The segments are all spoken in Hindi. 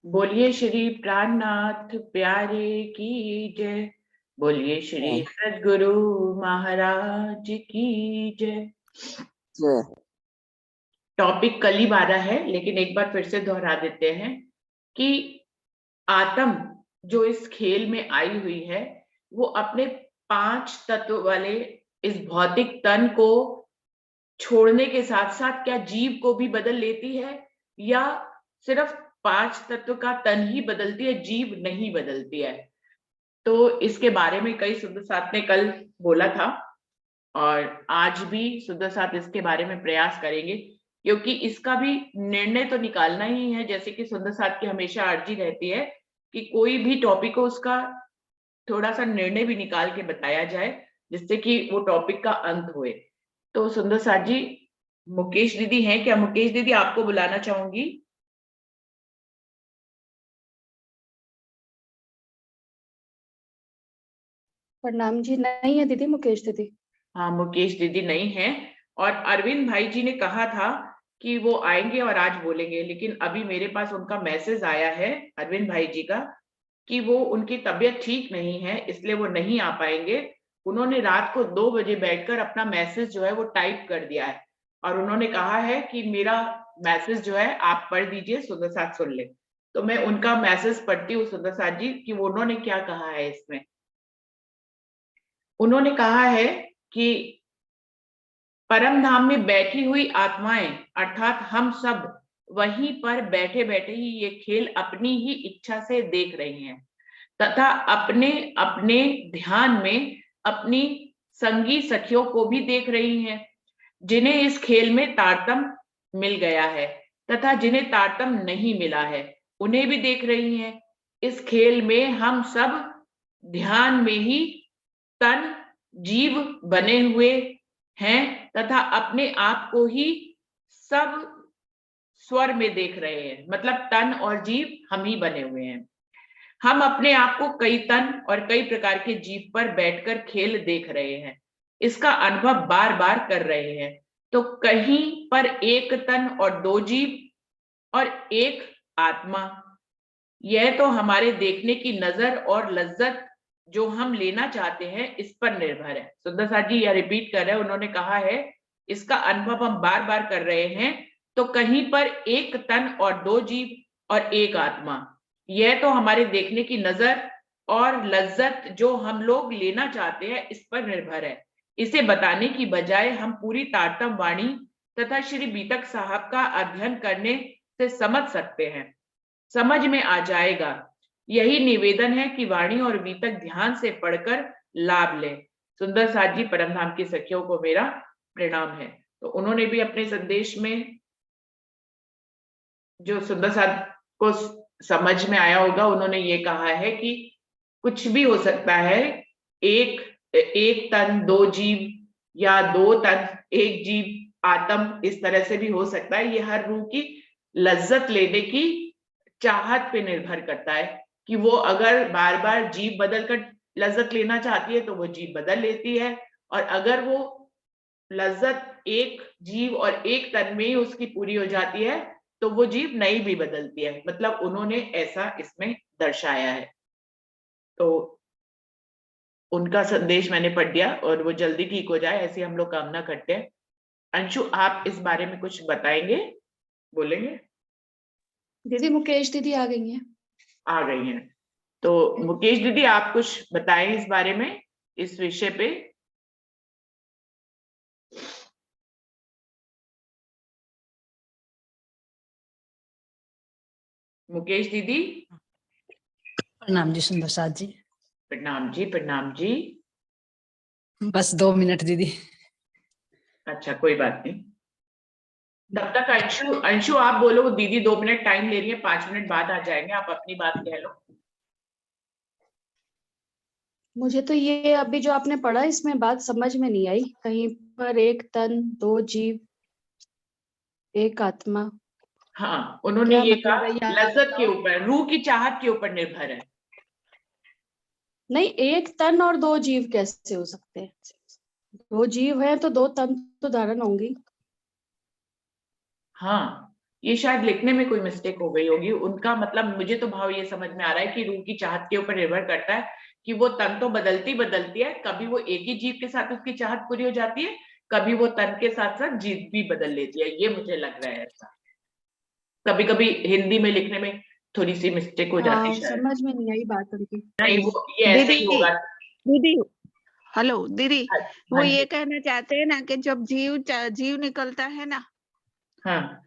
बोलिए श्री प्राणनाथ प्यारे की जय। बोलिए श्री सद्गुरु महाराज की जय। टॉपिक कल ही बारह है, लेकिन एक बार फिर से दोहरा देते हैं कि आत्म जो इस खेल में आई हुई है वो अपने पांच तत्व वाले इस भौतिक तन को छोड़ने के साथ साथ क्या जीव को भी बदल लेती है, या सिर्फ पांच तत्व का तन ही बदलती है, जीव नहीं बदलती है। तो इसके बारे में कई सुंदर साथ ने कल बोला था और आज भी सुंदर साथ इसके बारे में प्रयास करेंगे, क्योंकि इसका भी निर्णय तो निकालना ही है। जैसे कि सुंदर साथ की हमेशा अर्जी रहती है कि कोई भी टॉपिक हो उसका थोड़ा सा निर्णय भी निकाल के बताया जाए, जिससे कि वो टॉपिक का अंत होए। तो सुंदर साथ जी, मुकेश दीदी हैं क्या? मुकेश दीदी, आपको बुलाना चाहूंगी। प्रणाम जी। नहीं है दीदी, मुकेश दीदी। हाँ, मुकेश दीदी नहीं है। और अरविंद भाई जी ने कहा था कि वो आएंगे और आज बोलेंगे, लेकिन अभी मेरे पास उनका मैसेज आया है अरविंद भाई जी का कि वो उनकी तबीयत ठीक नहीं है, इसलिए वो नहीं आ पाएंगे। उन्होंने रात को 2 बजे बैठकर अपना मैसेज जो है वो टाइप कर दिया है और उन्होंने कहा है कि मेरा मैसेज जो है आप पढ़ दीजिए, सुंदर साथ सुन ले। तो मैं उनका मैसेज पढ़ती हूँ सुंदर साथ जी कि वो उन्होंने क्या कहा है इसमें। उन्होंने कहा है कि परम धाम में बैठी हुई आत्माएं अर्थात हम सब वहीं पर बैठे बैठे ही ये खेल अपनी ही इच्छा से देख रही हैं तथा अपने अपने ध्यान में अपनी संगी सखियों को भी देख रही हैं, जिन्हें इस खेल में तारतम्य मिल गया है तथा जिन्हें तारतम्य नहीं मिला है उन्हें भी देख रही हैं। इस खेल में हम सब ध्यान में ही तन जीव बने हुए हैं तथा अपने आप को ही सब स्वर में देख रहे हैं, मतलब तन और जीव हम ही बने हुए हैं। हम अपने आप को कई तन और कई प्रकार के जीव पर बैठकर खेल देख रहे हैं, इसका अनुभव बार बार कर रहे हैं। तो कहीं पर एक तन और दो जीव और एक आत्मा, यह तो हमारे देखने की नजर और लज्जत जो हम लेना चाहते हैं इस पर निर्भर है। सुंदर साथ जी यह रिपीट कर रहे हैं, उन्होंने कहा है इसका अनुभव हम बार बार कर रहे हैं। तो कहीं पर एक तन और दो जीव और एक आत्मा, यह तो हमारे देखने की नजर और लज्जत जो हम लोग लेना चाहते हैं इस पर निर्भर है। इसे बताने की बजाय हम पूरी तारतम वाणी तथा श्री बीतक साहब का अध्ययन करने से समझ सकते हैं, समझ में आ जाएगा। यही निवेदन है कि वाणी और बीतक ध्यान से पढ़कर लाभ ले। सुंदर साथ जी, परमधाम की सखियों को मेरा प्रणाम है। तो उन्होंने भी अपने संदेश में, जो सुंदर साथ को समझ में आया होगा, उन्होंने ये कहा है कि कुछ भी हो सकता है, एक एक तन दो जीव या दो तन एक जीव आत्म, इस तरह से भी हो सकता है। ये हर रूह की लज्जत लेने की चाहत पे निर्भर करता है कि वो अगर बार बार जीव बदल कर लज्जत लेना चाहती है तो वो जीव बदल लेती है, और अगर वो लज्जत एक जीव और एक तन में ही उसकी पूरी हो जाती है तो वो जीव नहीं भी बदलती है। मतलब उन्होंने ऐसा इसमें दर्शाया है। तो उनका संदेश मैंने पढ़ दिया और वो जल्दी ठीक हो जाए ऐसी हम लोग कामना करते हैं। अंशु, आप इस बारे में कुछ बताएंगे, बोलेंगे? दीदी मुकेश दीदी आ गई हैं। आ गई हैं। तो मुकेश दीदी, आप कुछ बताएं इस बारे में, इस विषय पे। मुकेश दीदी। प्रणाम जी सुंदर साथ जी। प्रणाम जी, प्रणाम जी। बस 2 मिनट दीदी। अच्छा, कोई बात नहीं। तब तक अंशु, अंशु आप बोलो, दीदी 2 मिनट टाइम ले रही है, 5 मिनट बाद आ जाएंगे, आप अपनी बात कह लो। मुझे तो ये अभी जो आपने पढ़ा इसमें बात समझ में नहीं आई। कहीं पर एक तन दो जीव एक आत्मा, हाँ, उन्होंने क्या ये मतलब कहा है यहाँ? लज्जत के ऊपर, रूह की चाहत के ऊपर निर्भर है। नहीं, एक तन और दो जीव कैसे हो सकते हैं? दो जीव है तो दो तन तो धारण होंगी। हाँ, ये शायद लिखने में कोई मिस्टेक हो गई होगी उनका। मतलब मुझे तो भाव ये समझ में आ रहा है कि रूह की चाहत के ऊपर निर्भर करता है कि वो तन तो बदलती बदलती है, कभी वो एक ही जीव के साथ उसकी चाहत पूरी हो जाती है, कभी वो तन के साथ साथ जीव भी बदल लेती है, ये मुझे लग रहा है ऐसा। कभी कभी हिंदी में लिखने में थोड़ी सी मिस्टेक हो जाती है हाँ, शायद। समझ में नहीं आई बात उनकी। नहीं, वो ये ऐसे ही दीदी होगा। दीदी हेलो दीदी, वो हाँ ये जी, कहना चाहते हैं ना कि जब जीव निकलता है ना, हाँ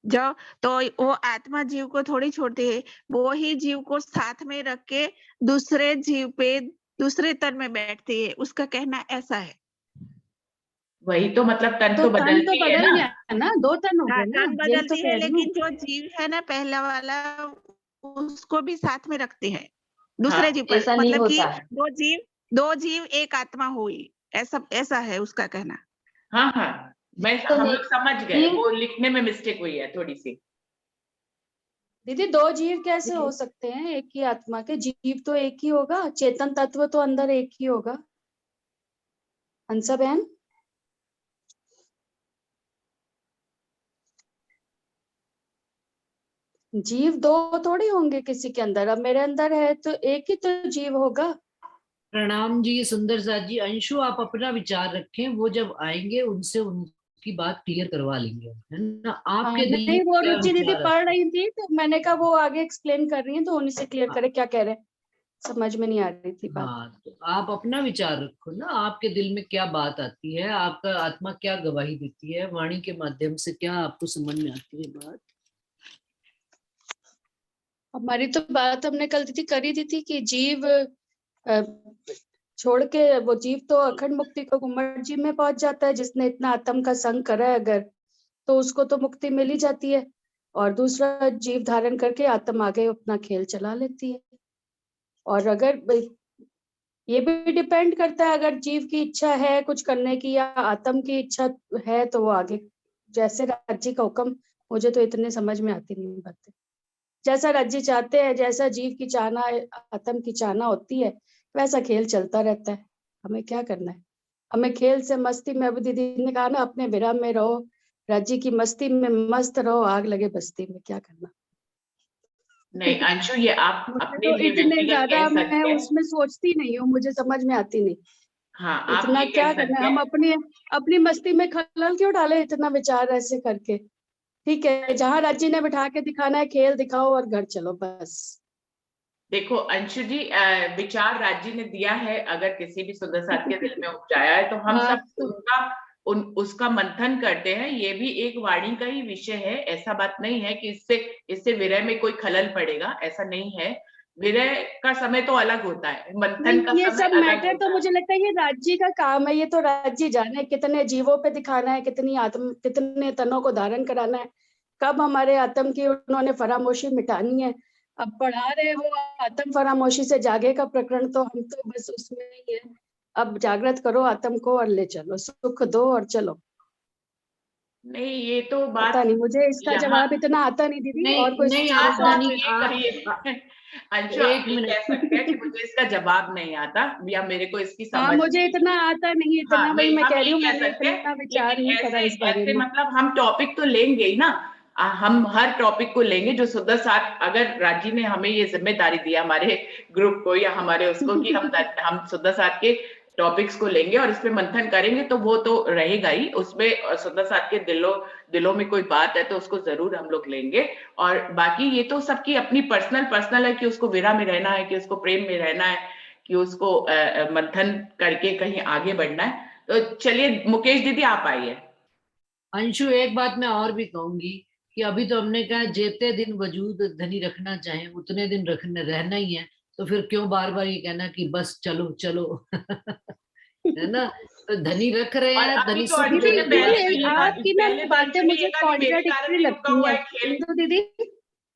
जो तो वो आत्मा जीव को थोड़ी छोड़ती है, वो ही जीव को साथ में रख के दूसरे जीव पे दूसरे तन में बैठती है, उसका कहना ऐसा है। वही तो, मतलब तन तो तो तन तो बदलती है बदल ना। गया ना, 2 तन हो हाँ, गए ना, तन यही तो बदलती कह है, रही हूँ। लेकिन जो जीव है ना पहला वाला, उसको भी साथ में रखते हैं हाँ, दूसरे जीव पर, ऐसा नहीं मतलब कि होता है। दो जीव एक आत्मा हुई, ऐसा है उसका कहना। हाँ हाँ, तो हम लोग समझ गए, जीव वो लिखने में मिस्टेक हुई है थोड़ी सी। दीदी 2 जीव कैसे हो सकते हैं एक ही आत्मा के? जीव तो एक ही होगा, चेतन तत्व तो अंदर एक ही होगा। हंसा बहन, जीव 2 थोड़ी होंगे किसी के अंदर। अब मेरे अंदर है तो एक ही तो जीव होगा। प्रणाम जी सुंदर साथ जी। अंशु आप अपना विचार रखें, वो जब आएंगे उनसे उनकी बात क्लियर करवा लेंगे, है ना। आपके दिल में नहीं, वो क्या रुचि दीदी विचार पढ़ है? रही थी तो मैंने कहा वो आगे एक्सप्लेन कर रही है तो उन्हीं से क्लियर करे क्या कह रहे हैं, समझ में नहीं आ रही थी बात। हाँ, तो आप अपना विचार रखो ना, आपके दिल में क्या बात आती है, आपका आत्मा क्या गवाही देती है, वाणी के माध्यम से क्या आपको समझ में आती है बात। हमारी तो बात हमने कल दीदी करी थी कि जीव छोड़ के वो जीव तो अखंड मुक्ति को घुमट जीव में पहुंच जाता है, जिसने इतना आत्म का संग करा है अगर, तो उसको तो मुक्ति मिल ही जाती है। और दूसरा जीव धारण करके आत्मा आगे अपना खेल चला लेती है। और अगर ये भी डिपेंड करता है, अगर जीव की इच्छा है कुछ करने की या आत्म की इच्छा है तो वो आगे, जैसे राज्य का हुक्म। मुझे तो इतने समझ में आती नहीं बातें, जैसा राज्य चाहते हैं, जैसा जीव की चाहना आत्म की चाहना होती है, वैसा खेल चलता रहता है। हमें क्या करना है? हमें खेल से मस्ती में, अभी दीदी ने कहा ना अपने विराम में रहो, राज्य की मस्ती में मस्त रहो, आग लगे बस्ती में, क्या करना। नहीं अंशु, ये आप मुझे अपने तो लिए इतने व्यक्तिगत ज्यादा कह मैं सकते हैं। उसमें सोचती नहीं हूँ, मुझे समझ में आती नहीं। हाँ, आप इतना ये क्या कह करना सकते है? हम हैं। अपनी अपनी मस्ती में खलल क्यों डाले इतना विचार ऐसे करके? ठीक है, जहाँ राज्य ने बिठा के दिखाना है खेल दिखाओ और घर चलो बस। देखो अंशु जी, विचार राज्य ने दिया है, अगर किसी भी सुंदर साथ के दिल में उपजाया है तो हम बात सब तो उसका मंथन करते हैं। ये भी एक वाणी का ही विषय है, ऐसा बात नहीं है कि इससे विरह में कोई खलल पड़ेगा, ऐसा नहीं है। विरह का समय तो अलग होता है, मंथन का नहीं, ये समय सब अलग मैटर तो होता है। मुझे लगता है ये राज्य का काम है। ये तो राज्य जाने कितने जीवों पे दिखाना है, कितने तनों को धारण कराना है, कब हमारे आत्म की उन्होंने फरामोशी मिटानी है। अब पढ़ा रहे वो आत्म फरामोशी से जागे का प्रकरण, तो हम तो बस उसमें ही है। अब जागृत करो आत्म को और ले चलो, सुख दो और चलो। नहीं, ये तो पता बात नहीं, मुझे इसका यहाँ। जवाब इतना आता नहीं दीदी, नहीं और कोई नहीं, सुंदर हाँ, आप तो साथ आप धनी में। ये करिए अंशु, एक आप ये मिनट। कह सकते हैं कि मुझे इसका जवाब नहीं आता या मेरे को इसकी हाँ, समझ मुझे नहीं। इतना आता नहीं, हाँ, इतना वही नहीं मैं हम कह रही यही हूँ, कह मैंने सकते हैं, इतना विचार लेकिन नहीं करा ऐसे इस बारे ऐसे में। मतलब हम टॉपिक तो लेंगे ही ना। हम हर टॉपिक को लेंगे जो सुंदर साथ, अगर राजी ने हमें ये जिम्मेदारी दिया हमारे ग्रुप को या हमारे उसको कि हम सुंदर साथ के टॉपिक्स को लेंगे और इस पे मंथन करेंगे, तो वो तो रहेगा ही उसमें। सुंदर साथ के दिलों में कोई बात है तो उसको जरूर हम लोग लेंगे। और बाकी ये तो सबकी अपनी पर्सनल है कि उसको विरह में रहना है, कि उसको प्रेम में रहना है, कि उसको मंथन करके कहीं आगे बढ़ना है। तो चलिए मुकेश दीदी आप आइए। अंशु एक बात मैं और भी कहूंगी कि अभी तो हमने कहा जेते दिन वजूद धनी रखना चाहे उतने दिन रहना ही है, तो फिर क्यों बार बार ये कहना कि बस चलो चलो है ना। तो धनी रख रहे और हैं, अभी धनी तो सुख अंशु दीदी ने देने पहले वाले तो दीदी ये हैं। आपकी ना पहले तो बातें अंशु ने ये मुझे कहा कि मेरे कारण कॉन्ट्राडिक्टरी ही रुका लगती हुआ हैं। है खेल। इंदु दीदी,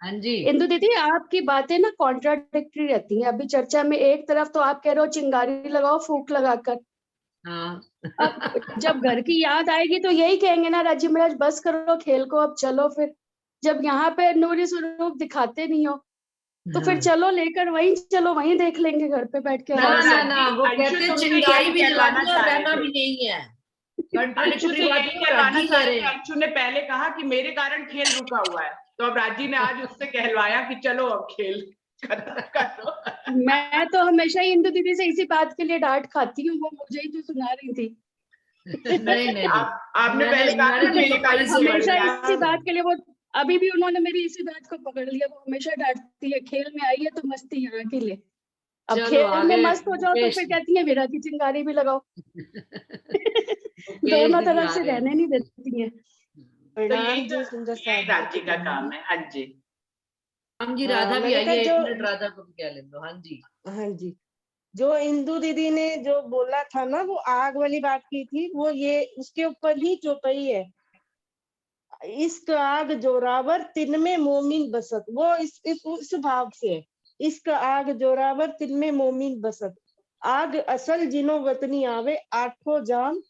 हाँ जी। इंदु दीदी आपकी बातें ना कॉन्ट्राडिक्टरी रहती हैं। अभी चर्चा में एक तरफ तो आप कह रहे हो चिंगारी लगाओ फूंक लगाकर, हाँ अब जब घर की याद आएगी तो यही कहेंगे ना राज्य महाराज बस करो खेल को अब चलो। फिर जब यहाँ पे नूरी स्वरूप दिखाते नहीं हो तो फिर हाँ। चलो लेकर वहीं चलो, वहीं देख लेंगे घर पे बैठ के ना आराम ना से। ना, वो अंशु कहते तुम तो चिंगारी यही भी कहलाना जलानी और चाह रहे रहना थे। भी नहीं है। अंशु कंट्राडिक्टरी से बात यही तो कहवाना राजी चाह कह रहे रहे थे, हैं। अंशु ने पहले कहा कि मेरे कारण खेल रुका हुआ है, तो अब राजी ने आज उससे कहलवाया कि चलो अब खेल खत्म करो। मैं तो हमेशा ही इंदु दीदी से इसी बात के लिए डांट खाती हूँ, वो मुझे ही तो सुना रही थी। नहीं नहीं नहीं, आपने पहले कहा मैंने था तो मेरे कपड़े कारण से खेल बढ़ हमेशा गया। इसी बात के लिए वो, अभी भी उन्होंने मेरी इसी बात को पकड़ लिया, वो हमेशा डांटती है, खेल में आई है तो मस्ती यहाँ के लिए। अब चलो खेल में आगे मस्त हो जाओ तो मुकेश फिर कहती है विरा की चिंगारी भी लगाओ। मुकेश दोनों दीदी तरफ आ से रहे रहने हैं। नहीं देती है। तो प्रणाम यही जी सुंदर यही साथ राजी का काम है। हाँ जी, हम जी राधा भी मैंने आई कहा है, एक जो, मिनट राधा को भी क्या ले लो। हाँ जी, हाँ जी, जो इंदु दीदी ने जो बोला था ना, वो आग वाली बात की थी, वो ये उसके ऊपर ही चौपाई है। इश्क आग जोरावर तिन में मोमिन बसत, वो उस भाव से है। इश्क आग जोरावर तिन में मोमिन बसत, आग असल जिनो वतनी आवे आठों जाम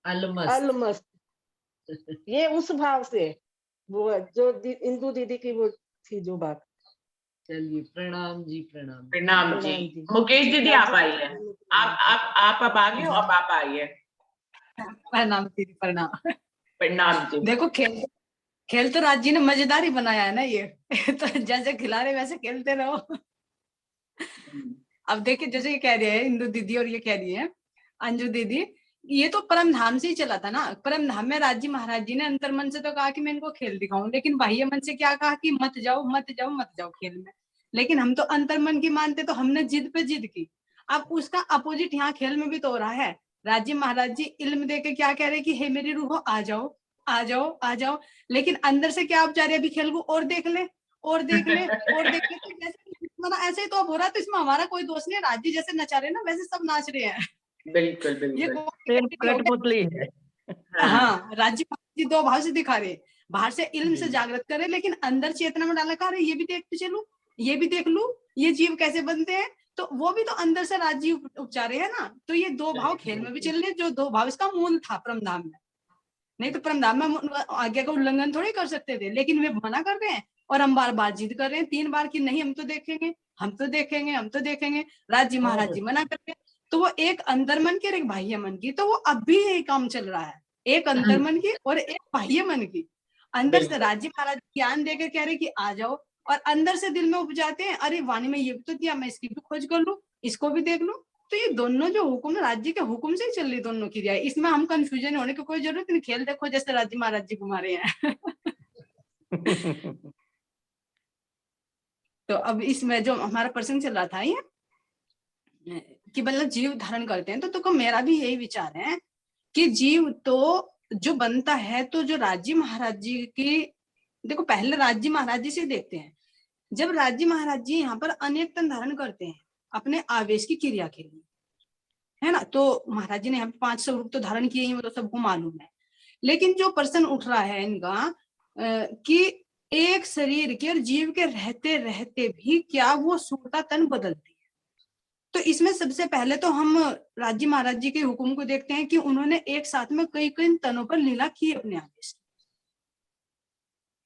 अलमस्त। अलमस्त, ये उस भाव से है। वो है जो इंदु दीदी की वो थी जो बात। चलिए प्रणाम जी, प्रणाम। प्रणाम जी। प्रणाम जी। मुकेश दीदी आप राज्य आइए, आप अब आ गए हो, अब आप आइए। प्रणाम दीदी, प्रणाम। प्रणाम जी। देखो खेल, खेल तो राज जी ने मजेदार ही बनाया है ना ये। तो जैसे खिला रहे वैसे खेलते रहो। अब देखिए जैसे ये कह रहे हैं इंदु दीदी और ये कह रही है अंजू दीदी, ये तो परम धाम से ही चला था ना। परम धाम में राजी महाराज जी ने अंतर मन से तो कहा कि मैं इनको खेल दिखाऊं, लेकिन बाह्य मन से क्या कहा कि मत जाओ मत जाओ मत जाओ खेल में। लेकिन हम तो अंतर मन की मानते, तो हमने जिद पे जिद की। अब उसका अपोजिट यहाँ खेल में भी तो हो रहा है। राजी महाराज जी इल्म देके क्या कह रहे कि हे मेरी रूहो आ जाओ आ जाओ आ जाओ, लेकिन अंदर से क्या आप चाह रहे अभी खेल को और देख ले और देख ले और देख ले। तो जैसे मतलब ऐसे ही तो अब हो रहा है, तो इसमें हमारा कोई दोष नहीं है। राजी जैसे नचा रहे हैं ना वैसे सब नाच रहे हैं। बिल्कुल ये बिल्कुल। कठपुतली है। हाँ, हाँ, राज्य जी दो भाव से दिखा रहे, बाहर से इल्म से जागृत करे, लेकिन अंदर चेतना में डाला कर ये भी देखते चलूं, ये भी देख लूं, ये जीव कैसे बनते हैं। तो वो भी तो अंदर से राज्य उपचारे है ना। तो ये दो भाव खेल में भी चल रहे, जो दो भाव इसका मूल था परमधाम में। नहीं तो परमधाम में आज्ञा का उल्लंघन थोड़ी कर सकते थे, लेकिन वे मना कर रहे हैं और हम बार बार जिद कर रहे हैं 3 बार की नहीं हम तो देखेंगे हम तो देखेंगे हम तो देखेंगे। राज्य महाराज जी मना कर रहे हैं। तो वो एक अंतर्मन की और एक बाह्य मन की, तो वो अब भी यही काम चल रहा है, एक अंतर्मन की और एक बाह्य मन की। अंदर से राज्य महाराज ज्ञान देकर कह रहे कि आ जाओ, और अंदर से दिल में उपजाते हैं अरे वाणी में ये भी तो दिया, मैं इसकी भी खोज कर लूं, इसको भी देख लूं। तो ये दोनों जो हुक्म राज्य के हुक्म से ही चल रही दोनों की रियाई, इसमें हम कंफ्यूजन होने की कोई जरूरत नहीं। खेल देखो जैसे राज्य महाराज जी घुमा रहे हैं। तो अब इसमें जो हमारा प्रसंग चल रहा था ये कि मतलब जीव धारण करते हैं, तो मेरा भी यही विचार है कि जीव तो जो बनता है, तो जो राज्य महाराज जी की, देखो पहले राज्य महाराज जी से देखते हैं। जब राज्य महाराज जी यहाँ पर अनेक तन धारण करते हैं अपने आवेश की क्रिया के लिए, है ना, तो महाराज जी ने यहाँ पे 5 स्वरूप तो धारण किए ही, वो तो सबको मालूम है। लेकिन जो प्रश्न उठ रहा है इनका कि एक शरीर के और जीव के रहते रहते भी क्या वो सूरता तन बदलती है। तो इसमें सबसे पहले तो हम राज्य महाराज जी के हुक्म को देखते हैं कि उन्होंने एक साथ में कई कई तनों पर लीला की अपने आदेश,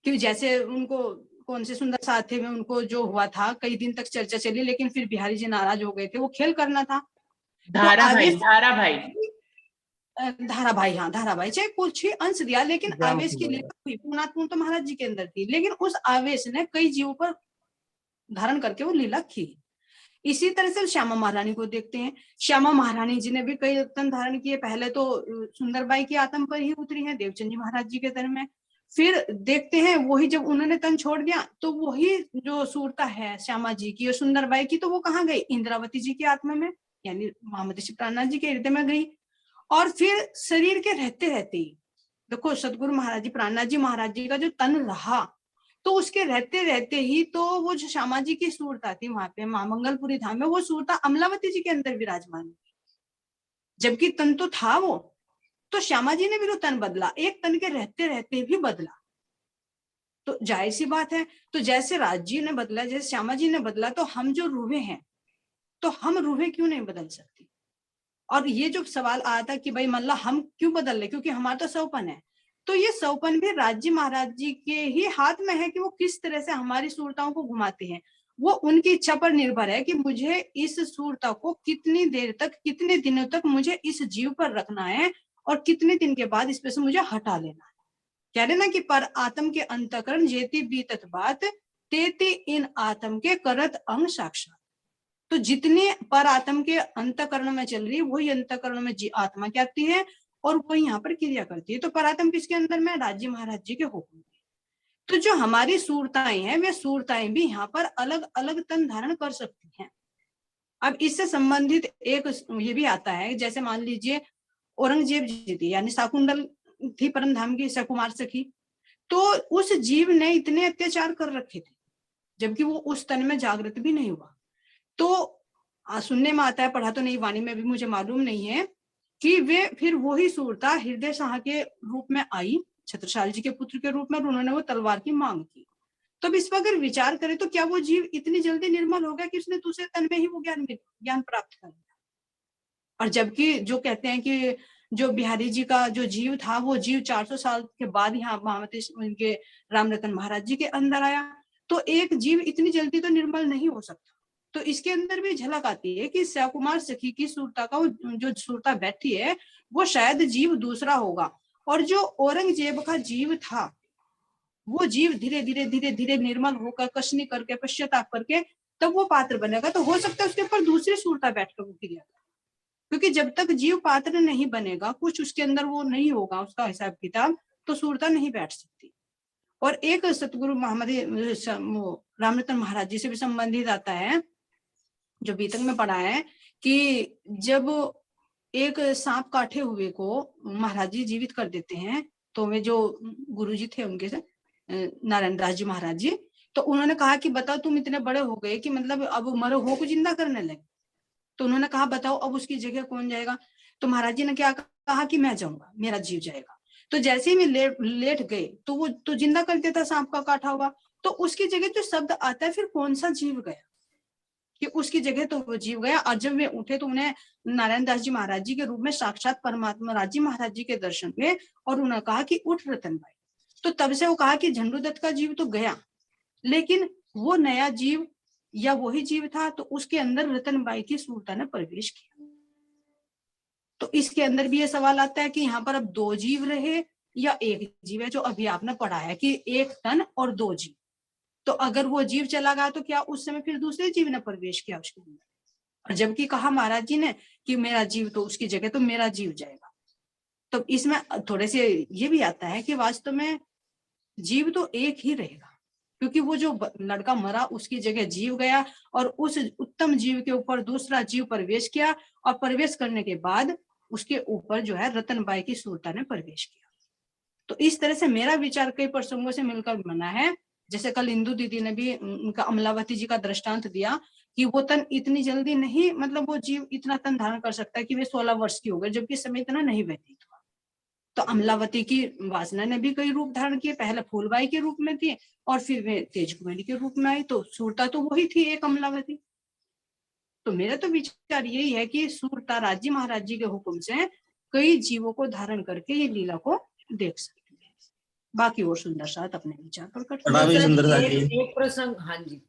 कि जैसे उनको कौन से सुंदर साथी में उनको जो हुआ था, कई दिन तक चर्चा चली, लेकिन फिर बिहारी जी नाराज हो गए थे, वो खेल करना था। धारा तो भाई, धारा भाई, धाराभाई, हाँ धाराभाई, चाहे कुछ ही अंश दिया, लेकिन आवेश की लीला हुई पूर्णात्मा तो महाराज जी के अंदर थी, लेकिन उस आवेश ने कई जीवों पर धारण करके वो लीला की। इसी तरह से श्यामा महारानी को देखते हैं। श्यामा महारानी जी ने भी कई तन धारण किए। पहले तो सुंदरबाई की आत्म पर ही उतरी है देवचंद जी महाराज जी के तन में। फिर देखते हैं वही जब उन्होंने तन छोड़ दिया, तो वही जो सूरता है श्यामा जी की और सुंदरबाई की, तो वो कहाँ गई, इंद्रावती जी की आत्मा में, यानी महामती प्राणनाथ जी के हृदय में गई। और फिर शरीर के रहते रहते ही देखो सदगुरु महाराज जी प्राणनाथ जी महाराज जी का जो तन रहा, तो उसके रहते रहते ही तो वो जो श्यामा जी की सूरता थी वहां पे महामंगलपुरी धाम में, वो सूरता अमलावती जी के अंदर विराजमान थी, जबकि तन तो था वो। तो श्यामा जी ने भी तो तन बदला, एक तन के रहते रहते भी बदला। तो जाहिर सी बात है, तो जैसे राज जी ने बदला, जैसे श्यामा जी ने बदला, तो हम जो रूहे हैं, तो हम रूहे क्यों नहीं बदल सकती। और ये जो सवाल आया था कि भाई मतलब हम क्यों बदल रहे, क्योंकि हमारा तो सौपन है। तो ये सौपन भी राज्य महाराज जी के ही हाथ में है कि वो किस तरह से हमारी सूरताओं को घुमाते हैं। वो उनकी इच्छा पर निर्भर है कि मुझे इस सूरता को कितनी देर तक, कितने दिनों तक मुझे इस जीव पर रखना है, और कितने दिन के बाद इस पे से मुझे हटा लेना है। कह रहे ना कि पर आत्म के अंतकरण जेती बीतत बात तेती इन आत्म के करत अंग साक्षात। तो जितने पर आत्म के अंतकरण में चल रही है वही अंतकरण में आत्मा क्या आती है और वो यहाँ पर क्रिया करती है। तो पर आत्म किसके अंदर में? राजी महाराज जी के हुक्म में। तो जो हमारी सूरताएं हैं वे सूरताएं भी यहाँ पर अलग अलग तन धारण कर सकती हैं। अब इससे संबंधित एक ये भी आता है, जैसे मान लीजिए औरंगजेब जी थी, यानी शाकुंतल थी परम धाम की सकुमार सखी, तो उस जीव ने इतने अत्याचार कर रखे थे जबकि वो उस तन में जागृत भी नहीं हुआ। तो सुनने में आता है, पढ़ा तो नहीं, वाणी में भी मुझे मालूम नहीं है, कि वे फिर वही सूरता हृदय शाह के रूप में आई, छत्रसाल जी के पुत्र के रूप में, और उन्होंने वो तलवार की मांग की। तो अब इस पर अगर विचार करें तो क्या वो जीव इतनी जल्दी निर्मल हो गया कि उसने दूसरे तन में ही वो ज्ञान प्राप्त कर लिया? और जबकि जो कहते हैं कि जो बिहारी जी का जो जीव था वो जीव 400 साल के बाद यहाँ महामती उनके राम रतन महाराज जी के अंदर आया। तो एक जीव इतनी जल्दी तो निर्मल नहीं हो सकता। तो इसके अंदर भी झलक आती है कि सकुमार सखी की सूरता का जो सूरता बैठी है वो शायद जीव दूसरा होगा, और जो औरंगजेब का जीव था वो जीव धीरे धीरे धीरे धीरे निर्मल होकर कशनी करके पश्चाताप करके तब वो पात्र बनेगा। तो हो सकता है उसके ऊपर दूसरी सूरता बैठकर वो क्रिया, क्योंकि जब तक जीव पात्र नहीं बनेगा, कुछ उसके अंदर वो नहीं होगा उसका हिसाब किताब, तो सूरता नहीं बैठ सकती। और एक सतगुरु महामती रामरतन महाराज जी से भी संबंधित आता है, जो बीतक में पढ़ा है, कि जब एक सांप काटे हुए को महाराज जी जीवित कर देते हैं, तो वे जो गुरु जी थे उनके से नारायण दास जी महाराज जी, तो उन्होंने कहा कि बताओ तुम इतने बड़े हो गए कि मतलब अब मरो हो को जिंदा करने लगे। तो उन्होंने कहा बताओ अब उसकी जगह कौन जाएगा? तो महाराज जी ने क्या कहा कि मैं जाऊंगा, मेरा जीव जाएगा। तो जैसे ही मैं लेट गए तो वो तो जिंदा कर देता सांप का काटा हुआ, तो उसकी जगह जो शब्द आता है फिर कौन सा जीव गया, कि उसकी जगह तो वो जीव गया। और जब वे उठे तो उन्हें नारायण दास जी महाराज जी के रूप में साक्षात परमात्मा राजी महाराज जी के दर्शन हुए, और उन्होंने कहा कि उठ रतन भाई। तो तब से वो कहा कि झंडू दत्त का जीव तो गया, लेकिन वो नया जीव या वही जीव था, तो उसके अंदर रतनबाई की सूरता ने प्रवेश किया। तो इसके अंदर भी ये सवाल आता है कि यहाँ पर अब दो जीव रहे या एक जीव है, जो अभी आपने पढ़ा है कि एक तन और दो जीव। तो अगर वो जीव चला गया तो क्या उस समय फिर दूसरे जीव ने प्रवेश किया उसके अंदर? और जबकि कहा महाराज जी ने कि मेरा जीव, तो उसकी जगह तो मेरा जीव जाएगा। तो इसमें थोड़े से ये भी आता है कि वास्तव में जीव तो एक ही रहेगा, क्योंकि वो जो लड़का मरा उसकी जगह जीव गया, और उस उत्तम जीव के ऊपर दूसरा जीव प्रवेश किया, और प्रवेश करने के बाद उसके ऊपर जो है रतनबाई की सूरता ने प्रवेश किया। तो इस तरह से मेरा विचार कई प्रसंगों से मिलकर बना है। जैसे कल इंदु दीदी ने भी उनका अमलावती जी का दृष्टांत दिया कि वो तन इतनी जल्दी नहीं, मतलब वो जीव इतना तन धारण कर सकता है कि वे 16 वर्ष की हो गए, जबकि समय इतना नहीं व्यतीत हुआ। तो अमलावती की वासना ने भी कई रूप धारण किए, पहले फूलबाई के रूप में थी और फिर वे तेज कुमारी के रूप में आई, तो सूरता तो वही थी एक अमलावती। तो मेरा तो विचार यही है कि सूरता राजी महाराज जी के हुक्म से कई जीवों को धारण करके ये लीला को देख सकते हैं। बाकी और सुंदर साथ अपने विचार प्रकट एक प्रसंग, हाँ जी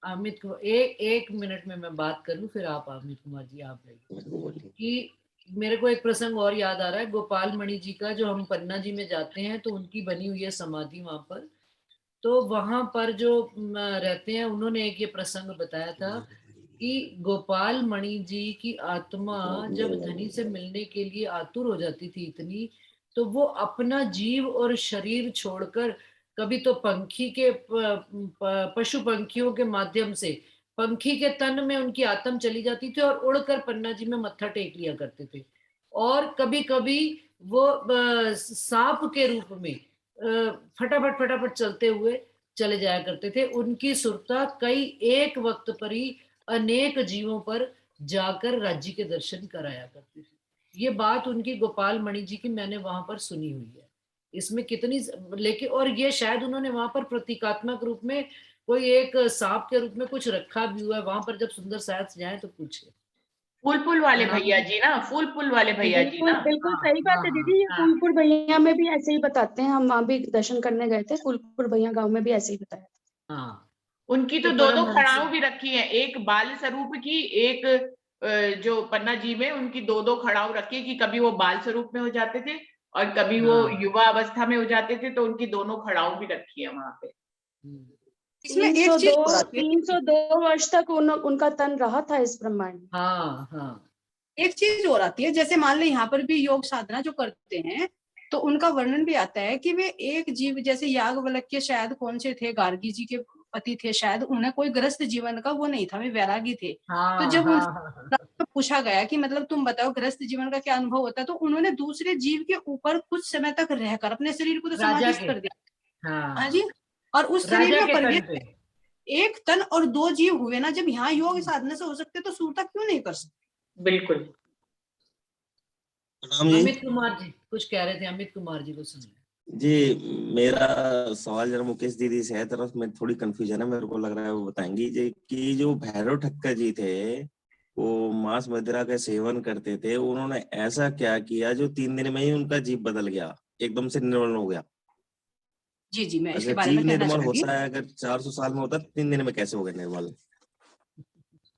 अमित कुमार, एक मिनट में मैं बात करूं, फिर आप अमित कुमार जी आप कि मेरे को एक प्रसंग और याद आ रहा है गोपाल मणि जी का। जो हम पन्ना जी में जाते हैं तो उनकी बनी हुई है समाधि वहां पर, तो वहां पर जो रहते हैं उन्होंने एक ये प्रसंग बताया था कि गोपाल मणि जी की आत्मा जब धनी से मिलने के लिए आतुर हो जाती थी इतनी, तो वो अपना जीव और शरीर छोड़कर कभी तो पंखी के पशु पंखियों के माध्यम से पंखी के तन में उनकी आत्मा चली जाती थी और उड़कर पन्ना जी में मत्था टेक लिया करते थे। और कभी कभी वो सांप के रूप में फटाफट फटाफट चलते हुए चले जाया करते थे। उनकी सुरता कई एक वक्त पर ही अनेक जीवों पर जाकर राज्य के दर्शन कराया करती थी। ये बात उनकी गोपाल मणि जी की मैंने वहां पर सुनी हुई है। इसमें कितनी, लेकिन और ये शायद उन्होंने वहां पर प्रतीकात्मक रूप में कोई एक सांप के रूप में कुछ रखा भी हुआ है वहां पर। जब सुंदर शायद जाए तो पूछे। फूलपुर वाले भैया जी ना, फूलपुर वाले भैया जी ना, बिल्कुल सही बात है दीदी। ये फूलपुर भैया में भी ऐसे ही बताते हैं, हम वहां भी दर्शन करने गए थे, फूलपुर भैया गांव में भी ऐसे ही बताया। उनकी तो दो खड़ाऊ भी रखी है, एक बाल स्वरूप की, एक जो पन्ना जी में उनकी दो दो खड़ाऊ रखी कि कभी वो बाल स्वरूप में हो जाते थे और कभी वो युवा अवस्था में हो जाते थे, तो उनकी दोनों खड़ाऊ भी रखी है वहां पे। इसमें एक चीज और आती है, 302 वर्ष तक उनका तन रहा था इस ब्रह्मांड में। हाँ हाँ। एक चीज और आती है, जैसे मान लो यहाँ पर भी योग साधना जो करते हैं तो उनका वर्णन भी आता है कि वे एक जीव, जैसे याज्ञवल्क्य शायद कौन से थे, गार्गी जी के पति थे शायद, उन्हें कोई ग्रस्त जीवन का वो नहीं था, वे वैरागी थे। हाँ, तो जब हाँ, उनसे पूछा गया कि मतलब तुम बताओ ग्रस्त जीवन का क्या अनुभव होता है, तो उन्होंने दूसरे जीव के ऊपर कुछ समय तक रहकर अपने शरीर को तो राजा समाहित के, कर दिया। हाँ हाँ जी, और उस शरीर राजा में के तन प्रवेश, पे। एक तन और दो जीव हुए ना, जब यहाँ योग साधना से हो सकते तो सूरता क्यों नहीं कर सकते। बिल्कुल। अमित कुमार जी कुछ कह रहे थे, अमित कुमार जी को सुन लें। जी, मेरा सवाल जरा मुकेश दीदी से है, तरफ में थोड़ी कंफ्यूजन है, मेरे को लग रहा है वो बताएंगी जी कि जो भैरव ठक्कर जी थे वो मांस मदिरा का सेवन करते थे, उन्होंने ऐसा क्या किया जो 3 दिन में ही उनका जीव बदल गया, एकदम से निर्मल हो गया? जी जी, मैं इसके अगर बारे जीव में कहना निर्मल चाहूंगी। होता है, अगर 400 साल में होता, 3 दिन में कैसे हो गया निर्मल?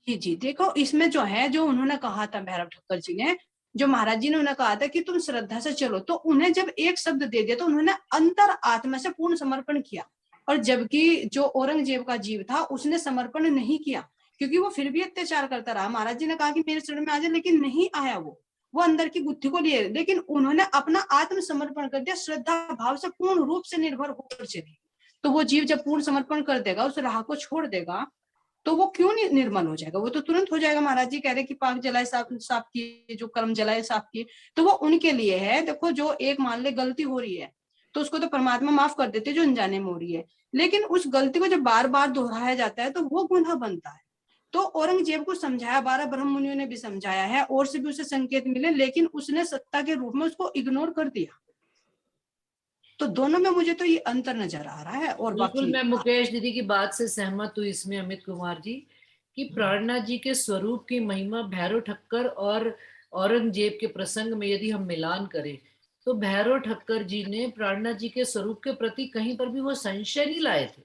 जी जी, देखो इसमें जो है, जो उन्होंने कहा था भैरव ठक्कर जी ने, जो महाराज जी ने उन्हें कहा था कि तुम श्रद्धा से चलो, तो उन्हें जब एक शब्द दे दिया तो उन्होंने अंतर आत्मा से पूर्ण समर्पण किया। और जबकि जो औरंगजेब का जीव था उसने समर्पण नहीं किया, क्योंकि वो फिर भी अत्याचार करता रहा। महाराज जी ने कहा कि मेरे शरण में आ जाए, लेकिन नहीं आया, वो अंदर की गुत्थी को लिए, लेकिन उन्होंने अपना आत्मसमर्पण कर दिया, श्रद्धा भाव से पूर्ण रूप से निर्भर होकर चले। तो वो जीव जब पूर्ण समर्पण कर देगा, उस राह को छोड़ देगा, तो वो क्यों नहीं निर्मल हो जाएगा, वो तो तुरंत हो जाएगा। महाराज जी कह रहे कि पाक जलाए साफ साफ किए, जो कर्म जलाए साफ किए, तो वो उनके लिए है। देखो जो एक मान ले गलती हो रही है तो उसको तो परमात्मा माफ कर देते जो अनजाने में हो रही है, लेकिन उस गलती को जब बार बार दोहराया जाता है तो वो गुनाह बनता है। तो औरंगजेब को समझाया, 12 ब्रह्म मुनियों ने भी समझाया है, और से भी उसे संकेत मिले, लेकिन उसने सत्ता के रूप में उसको इग्नोर कर दिया। तो दोनों में मुझे तो ये अंतर नजर आ रहा है। और बिल्कुल, बाकी मैं मुकेश दीदी की बात से सहमत हूँ इसमें, अमित कुमार जी, कि प्राणनाथ जी के स्वरूप की महिमा भैरव ठक्कर और औरंगजेब के प्रसंग में यदि हम मिलान करें तो भैरव ठक्कर जी ने प्राणनाथ जी के स्वरूप के प्रति कहीं पर भी वो संशय नहीं लाए थे।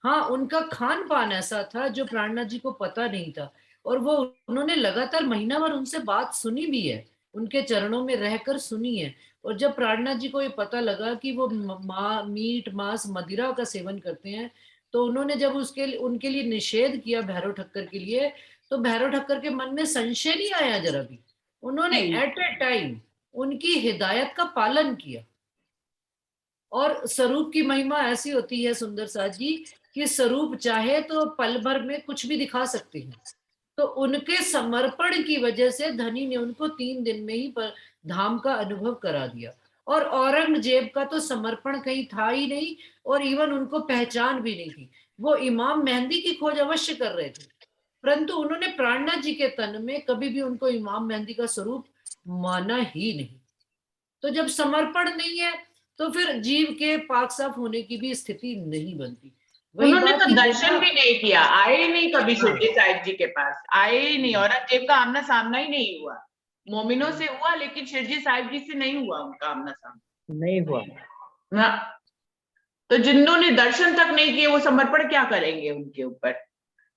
हाँ, उनका खान पान ऐसा था जो प्राणनाथ जी को पता नहीं था, और वो उन्होंने लगातार महीना भर उनसे बात सुनी भी है, उनके चरणों में रहकर सुनी है। और जब प्राणनाथ जी को ये पता लगा कि वो मीट मांस मदिरा का सेवन करते हैं, तो उन्होंने जब उनके लिए निषेध किया भैरव ठक्कर के लिए, तो भैरव ठक्कर के मन में संशय नहीं आया जरा भी। उन्होंने एट ए टाइम उनकी हिदायत का पालन किया। और स्वरूप की महिमा ऐसी होती है सुंदर साथ जी कि स्वरूप चाहे तो पल भर में कुछ भी दिखा सकते हैं। तो उनके समर्पण की वजह से धनी ने उनको 3 दिन में ही धाम का अनुभव करा दिया। और औरंगजेब का तो समर्पण कहीं था ही नहीं, और इवन उनको पहचान भी नहीं थी। वो इमाम मेहंदी की खोज अवश्य कर रहे थे, परंतु उन्होंने प्राणनाथ जी के तन में कभी भी उनको इमाम मेहंदी का स्वरूप माना ही नहीं। तो जब समर्पण नहीं है तो फिर जीव के पाक साफ होने की भी स्थिति नहीं बनती। उन्होंने तो दर्शन भी नहीं किया, आए ही नहीं कभी शिरडी साहिब जी के पास, आए ही नहीं। औरंगजेब का आमना सामना ही नहीं हुआ, मोमिनों से हुआ लेकिन शिरडी साहिब जी से नहीं हुआ उनका आमना सामना, नहीं हुआ ना। तो जिन्होंने दर्शन तक नहीं किए वो समर्पण क्या करेंगे उनके ऊपर।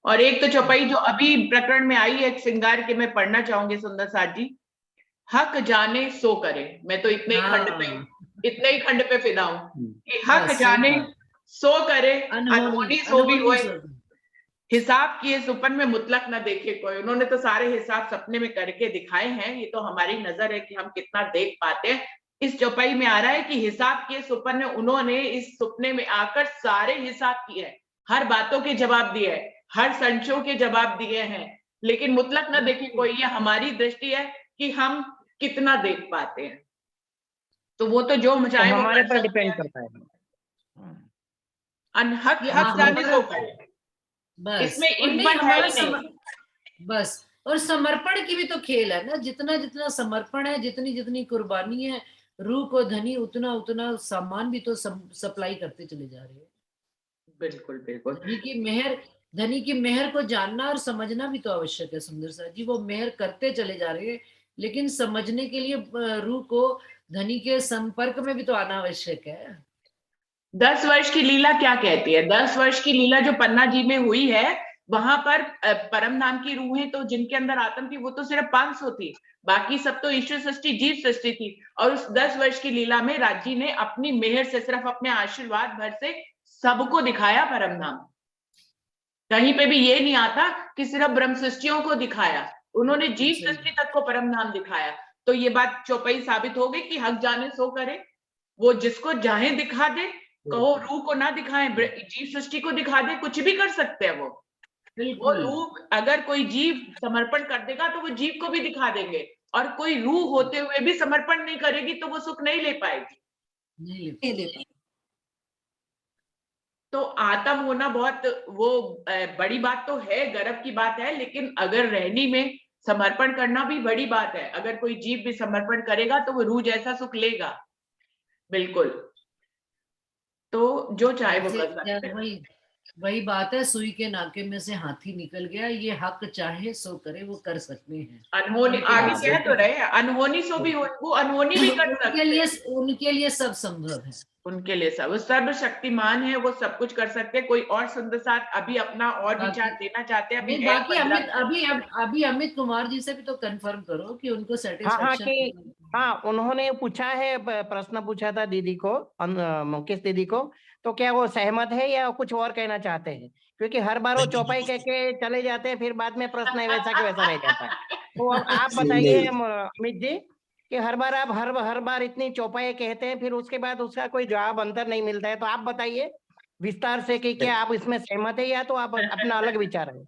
और एक तो चौपाई जो अभी प्रकरण में आई है एक श्रृंगार के, मैं पढ़ना चाहूंगी सुंदर साथ जी। हक जाने सो करे, मैं तो इतने ही खंड पे फिदा हूं कि हक जाने सो करे, अनहोनी सो भी होए, हिसाब किए सुपन में मुतलक न देखे कोई। उन्होंने तो सारे हिसाब सपने में करके दिखाए हैं, ये तो हमारी नजर है कि हम कितना देख पाते हैं। इस चौपाई में आ रहा है कि हिसाब किए सुपन में उन्होंने इस सपने में आकर सारे हिसाब किए हैं, हर बातों के जवाब दिए हैं, हर संशयों के जवाब दिए हैं, लेकिन मुतलक न देखे कोई। ये हमारी दृष्टि है कि हम कितना देख पाते हैं। तो वो तो जो चाहे हमारे पर डिपेंड करता है। हक जाने सो करे, इसमें बस। और समर्पण की भी तो खेल है ना, जितना जितना समर्पण है, जितनी जितनी कुर्बानी है, रूह को धनी उतना उतना सामान भी तो सप्लाई करते चले जा रहे हैं। बिल्कुल बिल्कुल। धनी की मेहर को जानना और समझना भी तो आवश्यक है सुंदर साथ जी। वो मेहर करते चले जा रहे हैं, लेकिन समझने के लिए रूह को धनी के संपर्क में भी तो आना आवश्यक है। 10 वर्ष की लीला क्या कहती है? 10 वर्ष की लीला जो पन्ना जी में हुई है वहां पर परम धाम की रूहें तो जिनके अंदर आत्म थी वो तो सिर्फ 500 थी, बाकी सब तो ईश्वर सृष्टि जीव सृष्टि थी। और उस 10 वर्ष की लीला में राजी ने अपनी मेहर से, सिर्फ अपने आशीर्वाद भर से सबको दिखाया परम धाम। कहीं पे भी ये नहीं आता कि सिर्फ ब्रह्म सृष्टियों को दिखाया, उन्होंने जीव सृष्टि तक को परम धाम दिखाया। तो ये बात चौपाई साबित हो गई कि हक जाने सो करे, वो जिसको चाहे दिखा दे, कहो रूह को ना दिखाएं, जीव सृष्टि को दिखा दे, कुछ भी कर सकते हैं वो रूह अगर कोई जीव समर्पण कर देगा तो वो जीव को भी दिखा देंगे, और कोई रूह होते हुए भी समर्पण नहीं करेगी तो वो सुख नहीं ले पाएगी। नहीं ले पाएगी। तो आत्म होना बहुत वो बड़ी बात तो है, गर्व की बात है, लेकिन अगर रहनी में समर्पण करना भी बड़ी बात है। अगर कोई जीव भी समर्पण करेगा तो वो रूह जैसा सुख लेगा, बिल्कुल। तो जो चाहे वो कर सकते हैं। वही बात है, सुई के नाके में से हाथी निकल गया, ये हक चाहे सो करे, वो कर सकते हैं। अनहोनी आगे कह तो रहे हैं, अनहोनी सो भी हो, वो अनहोनी भी कर सकते हैं। उनके लिए सब संभव है, उनके लिए सब, वो सर्वशक्तिमान है, वो सब कुछ कर सकते हैं। कोई और सुंदर साथ अभी अपना और विचार देना चाहते हैं? अभी अमित कुमार जी से भी तो कंफर्म करो कि उनको सेटिस्फेक्शन। हाँ, उन्होंने पूछा है, प्रश्न पूछा था दीदी को, मुकेश दीदी को, तो क्या वो सहमत है या कुछ और कहना चाहते हैं? क्योंकि हर बार वो चौपाई कह के चले जाते हैं, फिर बाद में प्रश्न वैसा के वैसा रह जाता है। तो आप बताइए अमित जी कि हर बार आप हर बार इतनी चौपाई कहते हैं, फिर उसके बाद उसका कोई जवाब अंतर नहीं मिलता है, तो आप बताइए विस्तार से कि क्या आप इसमें सहमत है या तो आप अपना अलग विचार है?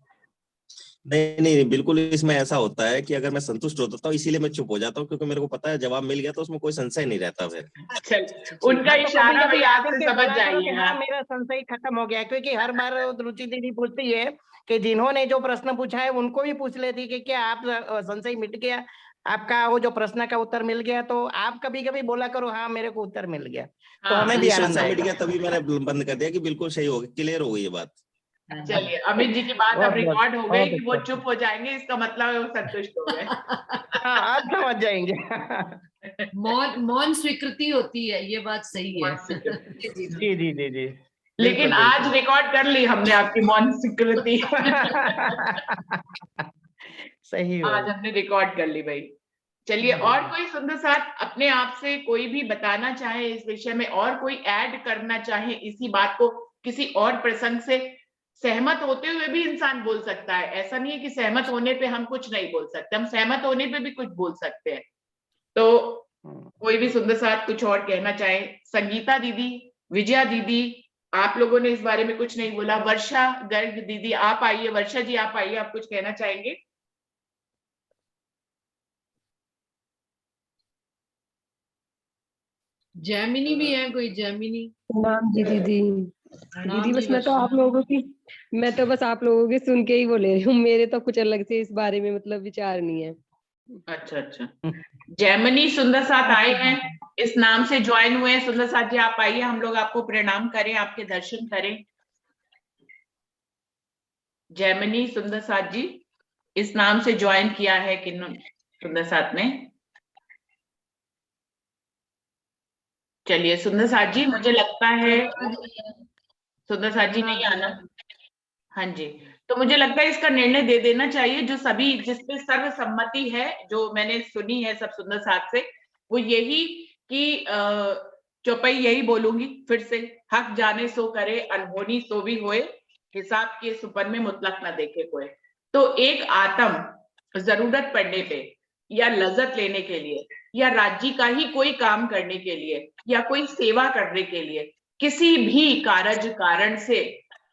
नहीं, बिल्कुल इसमें ऐसा होता है कि अगर मैं संतुष्ट होता हूँ इसीलिए मैं चुप हो जाता हूँ, क्योंकि मेरे को पता है जवाब मिल गया तो उसमें कोई संशय नहीं रहता फिर। उनका इशारा भी आप समझ जाइए। हाँ, मेरा संशय खत्म हो गया, क्योंकि हर बार रुचि दीदी पूछती है कि जिन्होंने जो प्रश्न पूछा है उनको भी पूछ लेती कि क्या आप संशय मिट गया, आपका वो जो प्रश्न का उत्तर मिल गया, तो आप कभी कभी बोला करो हाँ मेरे को उत्तर मिल गया, तो हमें भी आनंद मिट गया, तभी मैंने बंद कर दिया कि बिल्कुल सही हो गया, क्लियर हो गई ये बात। चलिए, अमित जी की बात अब रिकॉर्ड हो गई कि वो चुप हो जाएंगे, इसका मतलब है वो संतुष्ट हो गए। हाँ, आप समझ जाएंगे। मौन स्वीकृति होती है, ये बात सही है। जी। लेकिन आज रिकॉर्ड कर ली हमने आपकी मौन स्वीकृति। सही है, आज हमने रिकॉर्ड कर ली भाई। चलिए, और कोई सुंदर साथ अपने आप से कोई भी बताना चाहे इस विषय में, और कोई ऐड करना चाहे इसी बात को, किसी और प्रसंग से? सहमत होते हुए भी इंसान बोल सकता है, ऐसा नहीं है कि सहमत होने पे हम कुछ नहीं बोल सकते, हम सहमत होने पे भी कुछ बोल सकते हैं। तो कोई भी सुंदर साथ कुछ और कहना चाहे? संगीता दीदी, विजया दीदी, आप लोगों ने इस बारे में कुछ नहीं बोला। वर्षा गर्ग दीदी आप आइए, वर्षा जी आप आइए, आप कुछ कहना चाहेंगे? जैमिनी भी है कोई? जैमिनी नाम जी दीदी बस मैं तो बस आप लोगों के सुन के ही बोले रही हूँ, मेरे तो कुछ अलग से इस बारे में मतलब विचार नहीं है। अच्छा। जैमिनी सुंदर साथ आए हैं, इस नाम से ज्वाइन हुए हैं। सुंदर साथ जी आप आइए, हम लोग आपको प्रणाम करें, आपके दर्शन करें। जैमिनी सुंदर साथ जी इस नाम से ज्वाइन किया है किन सुंदर साथ ने? चलिए सुंदर साथ जी, मुझे लगता है सुंदर साथ जी नहीं आना। हाँ जी, तो मुझे लगता है इसका निर्णय दे देना चाहिए, जो सभी जिसपे सर्वसम्मति है, जो मैंने सुनी है सब सुंदर साथ से, वो यही कि चौपाई यही बोलूंगी फिर से, हक जाने सो करे, अनहोनी सो भी होए, हिसाब के सुपन में मुतलक न देखे कोई। तो एक आत्म जरूरत पड़ने पे, या लज्जत लेने के लिए, या राज्य का ही कोई काम करने के लिए, या कोई सेवा करने के लिए, किसी भी कारण से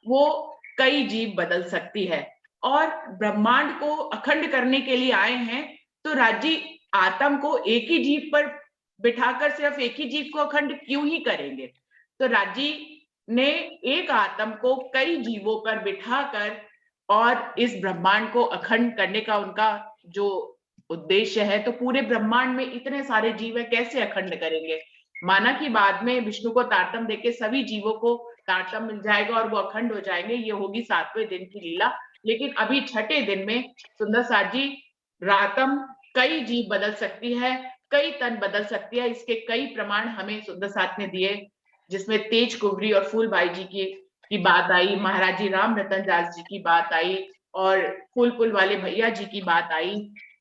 वो कई जीव बदल सकती है, और ब्रह्मांड को अखंड करने के लिए आए हैं। तो राज्य आत्म को एक ही जीव पर बिठाकर सिर्फ एक ही जीव को अखंड क्यों ही करेंगे? तो राज्य ने एक आत्म को कई जीवों पर बिठाकर और इस ब्रह्मांड को अखंड करने का उनका जो उद्देश्य है, तो पूरे ब्रह्मांड में इतने सारे जीव है, कैसे अखंड करेंगे? माना कि बाद में विष्णु को तारतम्य देके सभी जीवों को तारतम्य मिल जाएगा और वो अखंड हो जाएंगे, ये होगी 7वें दिन की लीला। लेकिन अभी 6ठे दिन में सुंदर साथ जी, रातम कई जीव बदल सकती है, कई तन बदल सकती है, इसके कई प्रमाण हमें सुंदर साथ ने दिए, जिसमें तेज कुबरी और फूलबाई जी की की बात आई, महाराज जी राम रतन दास जी की बात आई, और फूल पुल वाले भैया जी की बात आई,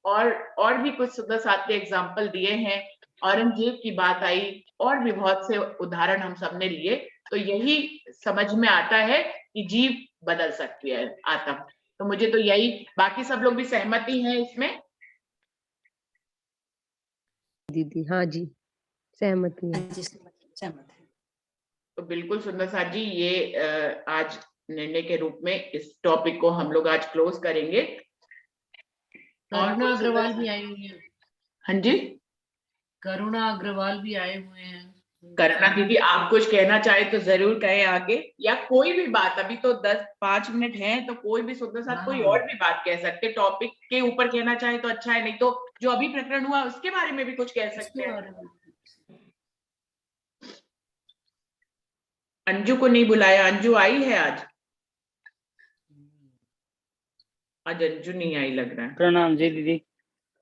और भी कुछ सुंदर साथ के एग्जाम्पल दिए हैं, औरंगजेब की बात आई, और भी बहुत से उदाहरण हम सबने लिए। तो यही समझ में आता है कि जीव बदल सकती है आत्मा। तो मुझे तो यही, बाकी सब लोग भी सहमति हैं इसमें? दीदी हाँ जी सहमति है। हाँ जी, सहमत है। तो बिल्कुल सुंदर साथ जी, ये आज निर्णय के रूप में इस टॉपिक को हम लोग आज क्लोज करेंगे। और करुणा कुछ सुंदर अग्रवाल भी साथ? आई हुई है। हाँ जी, करुणा अग्रवाल भी आए हुए हैं। करुणा दीदी आप कुछ कहना चाहे तो जरूर कहें आगे, या कोई भी बात, अभी तो 10-5 मिनट हैं, तो कोई भी सुंदर साथ कोई हाँ। और भी बात कह सकते, टॉपिक के ऊपर कहना चाहे तो अच्छा है, नहीं तो जो अभी प्रकरण हुआ उसके बारे में भी कुछ कह सकते इसके हैं। बारे में अंजू को नहीं बुलाया, अंजू आई है आज? आज अंजू नहीं आई लग रहा है। प्रणाम जी दीदी।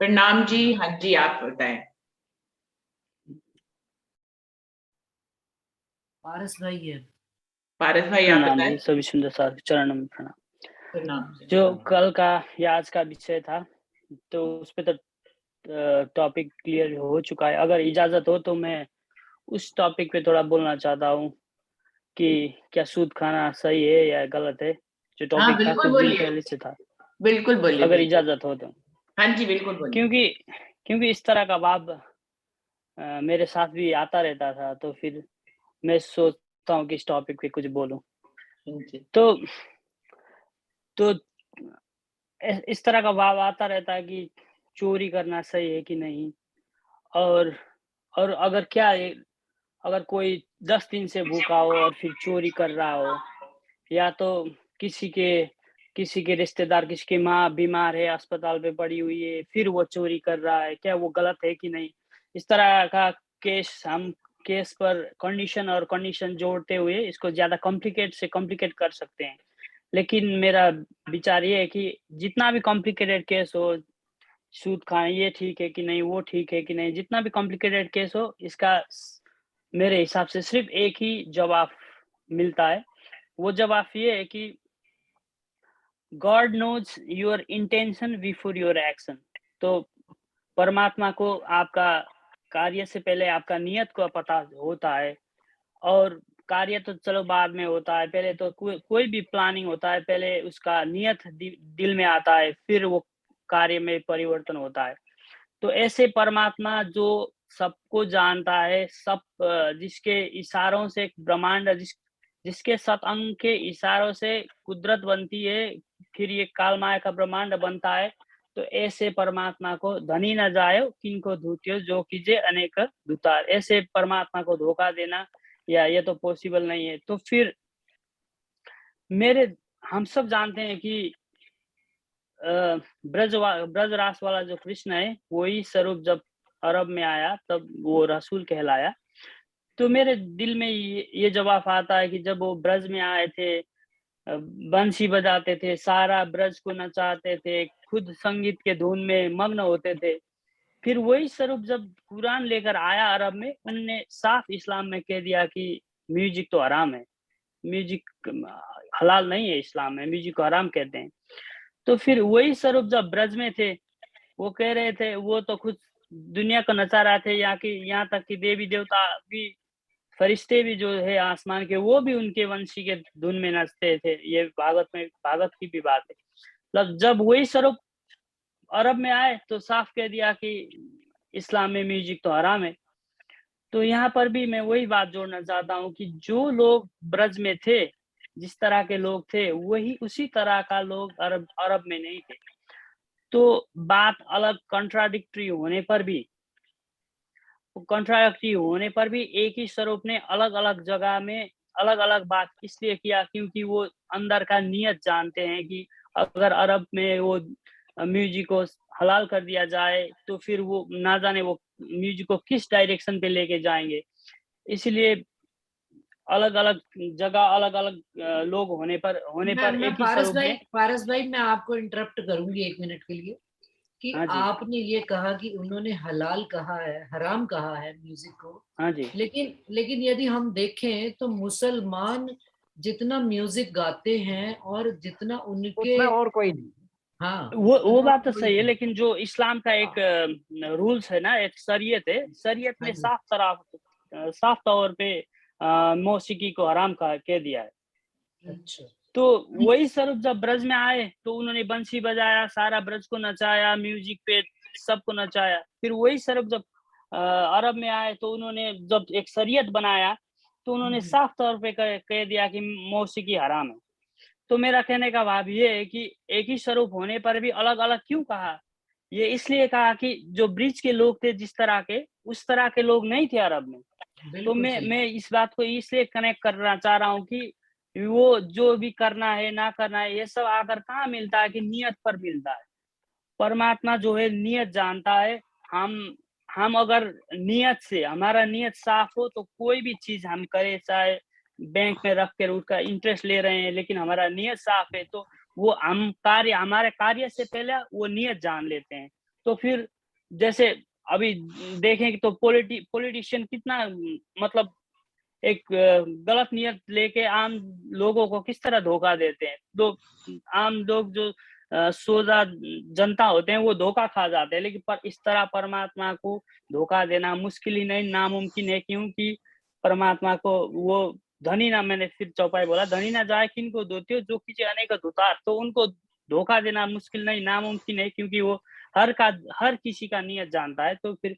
प्रणाम जी, हाँ जी आप बताएं। पारस भाई है। पारस भाई आप प्रणाम बताएं। जी, सभी सुंदर साथ चरणों में प्रणाम। प्रणाम जी। जो कल का या आज का विषय था, तो उस पे तो टॉपिक क्लियर हो चुका है। अगर इजाजत हो तो मैं उस टॉपिक पे थोड़ा बोलना चाहता हूँ कि क्या सूद खाना सही है या गलत है। जो हाँ टॉपिक था बिल्कुल कुछ दिन बोलिए, पहले से था, बिल्कुल बोलिए, अगर बिल्कुल। इजाजत हो तो। हाँ जी बिल्कुल बोलिए। क्योंकि इस तरह का भाव मेरे साथ भी आता रहता था, तो फिर मैं सोचता हूँ कि इस टॉपिक पे कुछ बोलूं। जी। तो इस तरह का भाव आता रहता है कि चोरी करना सही है कि नहीं, और अगर क्या है, अगर कोई 10 दिन से भूखा हो और फिर चोरी कर रहा हो, या तो किसी के रिश्तेदार, किसी की माँ बीमार है, अस्पताल पे पड़ी हुई है, फिर वो चोरी कर रहा है, क्या वो गलत है कि नहीं। इस तरह का केस पर कंडीशन जोड़ते हुए इसको ज्यादा कॉम्प्लिकेट कर सकते हैं। लेकिन मेरा विचार ये है कि जितना भी कॉम्प्लिकेटेड केस हो, सूद खाना ये ठीक है कि नहीं, वो ठीक है कि नहीं, जितना भी कॉम्प्लिकेटेड केस हो, इसका मेरे हिसाब से सिर्फ एक ही जवाब मिलता है। वो जवाब ये है कि God knows your intention before your action. तो परमात्मा को आपका कार्य से पहले आपका नियत को पता होता है, और कार्य तो चलो बाद में होता है। पहले तो कोई भी प्लानिंग होता है, पहले उसका नियत दिल में आता है, फिर वो कार्य में परिवर्तन होता है। तो ऐसे परमात्मा जो सबको जानता है, सब जिसके इशारों से ब्रह्मांड, जिसके सतअंग के इशारों से कुदरत बनती है, फिर ये काल माया का ब्रह्मांड बनता है। तो ऐसे परमात्मा को धनी न जायो किनको धूत्यो, जो कीजे अनेक दुतार। ऐसे परमात्मा को धोखा देना या ये तो पॉसिबल नहीं है। तो फिर हम सब जानते हैं कि ब्रजरास वाला जो कृष्ण है, वही स्वरूप जब अरब में आया तब वो रसूल कहलाया। तो मेरे दिल में ये जवाब आता है कि जब वो ब्रज में आए थे, बंसी बजाते थे, सारा ब्रज को नचाते थे, खुद संगीत के धुन में मग्न होते थे। फिर वही स्वरूप जब कुरान लेकर आया अरब में, उनने साफ इस्लाम में कह दिया कि म्यूजिक तो हराम है, म्यूजिक हलाल नहीं है, इस्लाम में म्यूजिक को हराम कहते हैं। तो फिर वही स्वरूप जब ब्रज में थे, वो कह रहे थे, वो तो खुद दुनिया को नचा रहे थे, यहाँ तक कि देवी देवता भी, फरिश्ते भी जो है आसमान के, वो भी उनके वंशी के धुन में नचते थे। ये भागवत की भी बात है। मतलब जब वही स्वरूप अरब में आए तो साफ कह दिया कि इस्लाम में म्यूजिक तो हराम है। तो यहाँ पर भी मैं वही बात जोड़ना चाहता हूँ कि जो लोग ब्रज में थे, जिस तरह के लोग थे, वही उसी तरह का लोग अरब में नहीं थे। तो बात अलग कंट्राडिक्टरी होने पर भी एक ही स्वरूप ने अलग अलग जगह में अलग अलग बात इसलिए किया क्योंकि वो अंदर का नियत जानते हैं कि अगर अरब में वो म्यूजिक को हलाल कर दिया जाए तो फिर वो ना जाने वो म्यूजिक को किस डायरेक्शन पे लेके जाएंगे। इसलिए अलग अलग जगह अलग अलग लोग होने पर मैं एक ही स्वरूप में। पारस भाई मैं आपको इंटरप्ट करूंगी 1 मिनट के लिए कि हाँ जी। आपने ये कहा कि उन्होंने हलाल कहा है, हराम कहा है म्यूजिक को। हाँ जी। लेकिन यदि हम देखें तो मुसलमान जितना म्यूजिक गाते हैं और जितना उनके उतना और कोई नहीं। हाँ वो बात तो कोई सही है, नहीं। लेकिन जो इस्लाम का एक रूल्स है ना, एक शरीयत है, शरीयत हाँ ने जी। साफ तौर पे मौसीकी को हराम कह दिया है। अच्छा। तो वही स्वरूप जब ब्रज में आए तो उन्होंने बंसी बजाया, सारा ब्रज को नचाया, म्यूजिक पे सबको नचाया। फिर वही स्वरूप जब अरब में आए तो उन्होंने जब एक शरीयत बनाया तो उन्होंने साफ तौर पे कह दिया कि मौसीकी हराम है। तो मेरा कहने का भाव ये है कि एक ही स्वरूप होने पर भी अलग अलग क्यों कहा? ये इसलिए कहा कि जो ब्रिज के लोग थे जिस तरह के, उस तरह के लोग नहीं थे अरब में। तो बिल्कुल सही। मैं इस बात को इसलिए कनेक्ट करना चाह रहा हूँ कि वो जो भी करना है ना करना है, ये सब आकर कहाँ मिलता है कि नियत पर मिलता है। परमात्मा जो है नियत जानता है। हम अगर नियत से, हमारा नियत साफ हो तो कोई भी चीज हम करें, चाहे बैंक में रख कर उसका इंटरेस्ट ले रहे हैं, लेकिन हमारा नियत साफ है तो वो हमारे कार्य से पहले वो नियत जान लेते हैं। तो फिर जैसे अभी देखें तो पॉलिटिशियन कितना मतलब एक गलत नियत लेके आम लोगों को किस तरह धोखा देते हैं। तो आम लोग जो सोजा जनता होते हैं वो धोखा खा जाते हैं, लेकिन पर इस तरह परमात्मा को धोखा देना मुश्किल ही नहीं, नामुमकिन है। क्योंकि परमात्मा को वो धनी ना, मैंने फिर चौपाई बोला, धनी ना जाए किनको धोते हो जो कीजिए अनेक धुतार। तो उनको धोखा देना मुश्किल नहीं, नामुमकिन है, क्योंकि वो हर किसी का नियत जानता है। तो फिर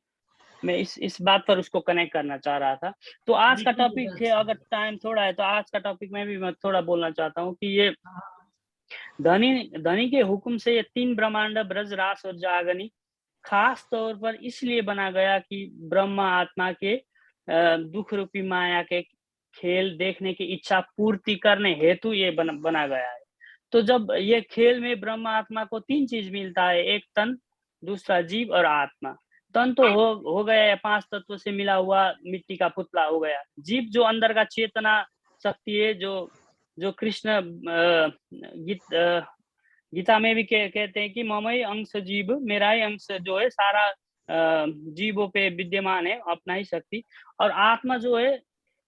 मैं इस बात पर उसको कनेक्ट करना चाह रहा था। तो आज का टॉपिक है, अगर टाइम थोड़ा है तो आज का टॉपिक में भी मैं थोड़ा बोलना चाहता हूँ कि ये धनी के हुक्म से ये 3 ब्रह्मांड ब्रज, रास और जागनी खास तौर पर इसलिए बना गया कि ब्रह्मा आत्मा के दुख रूपी माया के खेल देखने की इच्छा पूर्ति करने हेतु ये बना गया है। तो जब ये खेल में ब्रह्मा आत्मा को 3 चीज मिलता है, एक तन, दूसरा जीव और आत्मा। तन तो हो गया है 5 तत्वों से मिला हुआ मिट्टी का पुतला हो गया। जीव जो अंदर का चेतना शक्ति है, जो कृष्ण गीता में भी कहते हैं कि ममई अंश जीव, मेरा ही अंश जो है सारा जीवों पे विद्यमान है, अपना ही शक्ति। और आत्मा जो है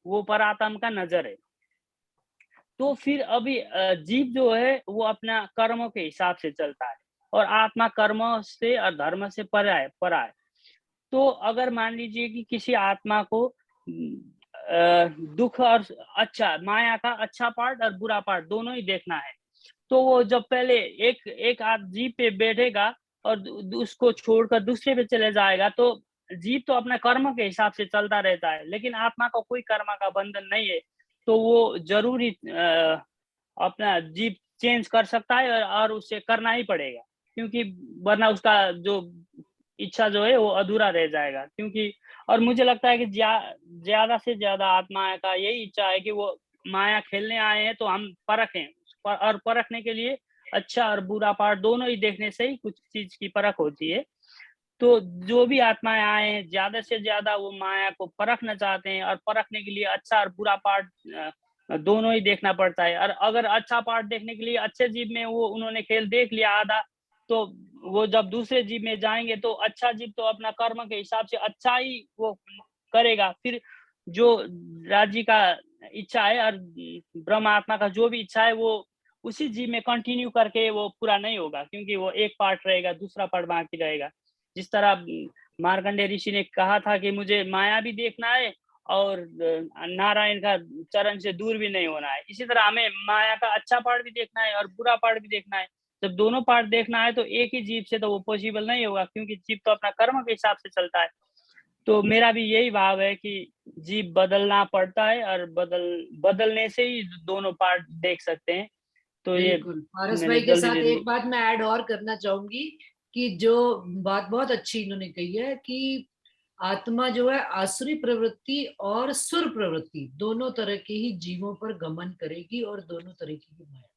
वो परात्मा का नजर है। तो फिर अभी जीव जो है वो अपना कर्मों के हिसाब से चलता है और आत्मा कर्मों से और धर्म से परा है। तो अगर मान लीजिए कि किसी आत्मा को दुख और अच्छा, माया का अच्छा पार्ट और बुरा पार्ट दोनों ही देखना है, तो वो जब पहले एक जीव पे बैठेगा और उसको छोड़कर दूसरे पे चले जाएगा, तो जीव तो अपने कर्म के हिसाब से चलता रहता है, लेकिन आत्मा का कोई कर्म का बंधन नहीं है। तो वो जरूरी अपना जीव चेंज कर सकता है और उसे करना ही पड़ेगा, क्योंकि वरना उसका जो इच्छा जो है वो अधूरा रह जाएगा। क्योंकि और मुझे लगता है कि ज्यादा से ज्यादा आत्मा का यही इच्छा है कि वो माया खेलने आए हैं तो हम परखें, और परखने के लिए अच्छा और बुरा पार्ट दोनों ही देखने से ही कुछ चीज की परख होती है। तो जो भी आत्माएं आए हैं ज्यादा से ज्यादा वो माया को परखना चाहते हैं, और परखने के लिए अच्छा और बुरा पार्ट दोनों ही देखना पड़ता है। और अगर अच्छा पार्ट देखने के लिए अच्छे जीव में वो उन्होंने खेल देख लिया आधा, तो वो जब दूसरे जीव में जाएंगे तो अच्छा जीव तो अपना कर्म के हिसाब से अच्छा ही वो करेगा। फिर जो राज्य का इच्छा है और ब्रह्म आत्मा का जो भी इच्छा है वो उसी जीव में कंटिन्यू करके वो पूरा नहीं होगा, क्योंकि वो एक पार्ट रहेगा, दूसरा पार्ट बाकी रहेगा। जिस तरह मार्कंडेय ऋषि ने कहा था कि मुझे माया भी देखना है और नारायण का चरण से दूर भी नहीं होना है, इसी तरह हमें माया का अच्छा पार्ट भी देखना है और बुरा पार्ट भी देखना है। जब दोनों पार्ट देखना है तो एक ही जीव से तो वो पॉसिबल नहीं होगा, क्योंकि जीव तो अपना कर्म के हिसाब से चलता है। तो मेरा भी यही भाव है कि जीव बदलना पड़ता है और बदलने से ही दोनों पार्ट देख सकते हैं। तो ये बिल्कुल पारस मैंने भाई के जल्दी साथ जल्दी एक बात मैं ऐड और करना चाहूंगी कि जो बात बहुत अच्छी इन्होंने कही है कि आत्मा जो है आसुरी प्रवृत्ति और सुर प्रवृत्ति दोनों तरह के ही जीवों पर गमन करेगी और दोनों तरीके की माया